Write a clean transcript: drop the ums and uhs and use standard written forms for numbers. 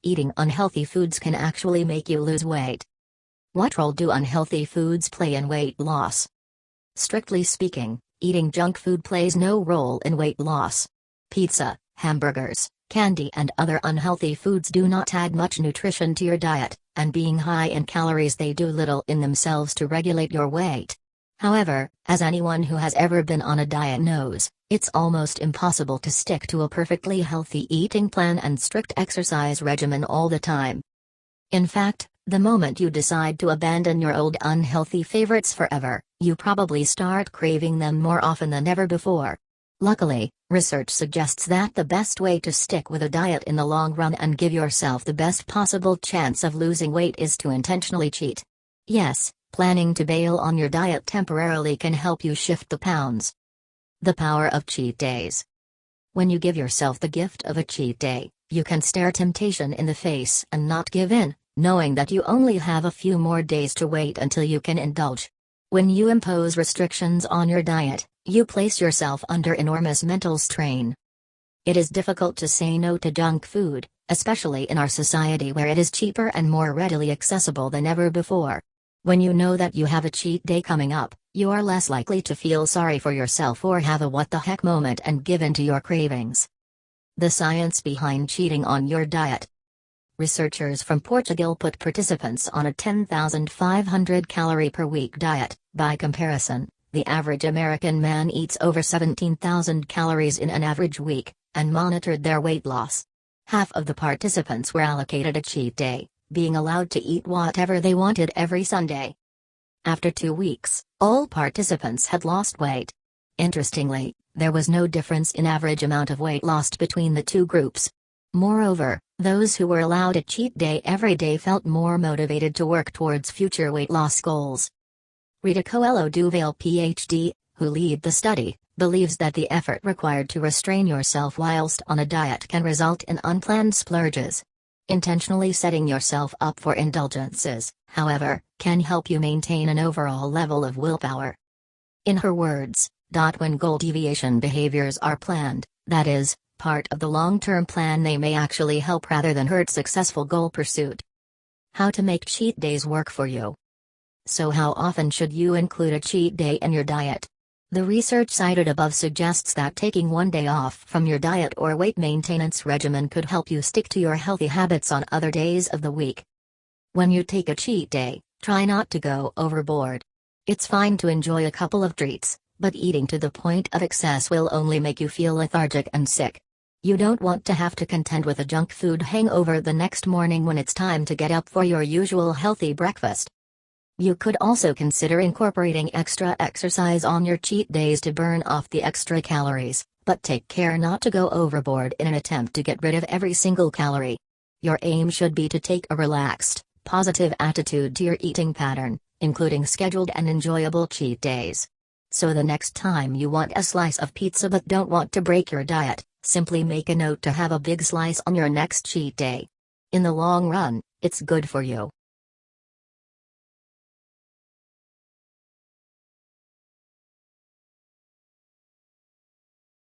eating unhealthy foods can actually make you lose weight. What role do unhealthy foods play in weight loss? Strictly speaking, eating junk food plays no role in weight loss. Pizza, hamburgers, candy and other unhealthy foods do not add much nutrition to your diet, and being high in calories they do little in themselves to regulate your weight. However, as anyone who has ever been on a diet knows, it's almost impossible to stick to a perfectly healthy eating plan and strict exercise regimen all the time. In fact, the moment you decide to abandon your old unhealthy favorites forever, you probably start craving them more often than ever before. Luckily, research suggests that the best way to stick with a diet in the long run and give yourself the best possible chance of losing weight is to intentionally cheat. Yes, planning to bail on your diet temporarily can help you shift the pounds. The power of cheat days. When you give yourself the gift of a cheat day, you can stare temptation in the face and not give in, knowing that you only have a few more days to wait until you can indulge. When you impose restrictions on your diet, you place yourself under enormous mental strain. It is difficult to say no to junk food, especially in our society where it is cheaper and more readily accessible than ever before. When you know that you have a cheat day coming up, you are less likely to feel sorry for yourself or have a what the heck moment and give in to your cravings. The science behind cheating on your diet. Researchers from Portugal put participants on a 10,500 calorie per week diet. By comparison, the average American man eats over 17,000 calories in an average week, and monitored their weight loss. Half of the participants were allocated a cheat day, being allowed to eat whatever they wanted every Sunday. After 2 weeks, all participants had lost weight. Interestingly, there was no difference in average amount of weight lost between the two groups. Moreover, those who were allowed a cheat day every day felt more motivated to work towards future weight loss goals. Rita Coelho-Duval PhD, who led the study, believes that the effort required to restrain yourself whilst on a diet can result in unplanned splurges. Intentionally setting yourself up for indulgences, however, can help you maintain an overall level of willpower. In her words, when goal deviation behaviors are planned, that is, part of the long-term plan, they may actually help rather than hurt successful goal pursuit. How to make cheat days work for you. So how often should you include a cheat day in your diet? The research cited above suggests that taking one day off from your diet or weight maintenance regimen could help you stick to your healthy habits on other days of the week. When you take a cheat day, try not to go overboard. It's fine to enjoy a couple of treats, but eating to the point of excess will only make you feel lethargic and sick. You don't want to have to contend with a junk food hangover the next morning when it's time to get up for your usual healthy breakfast. You could also consider incorporating extra exercise on your cheat days to burn off the extra calories, but take care not to go overboard in an attempt to get rid of every single calorie. Your aim should be to take a relaxed, positive attitude to your eating pattern, including scheduled and enjoyable cheat days. So the next time you want a slice of pizza but don't want to break your diet, simply make a note to have a big slice on your next cheat day. In the long run, it's good for you.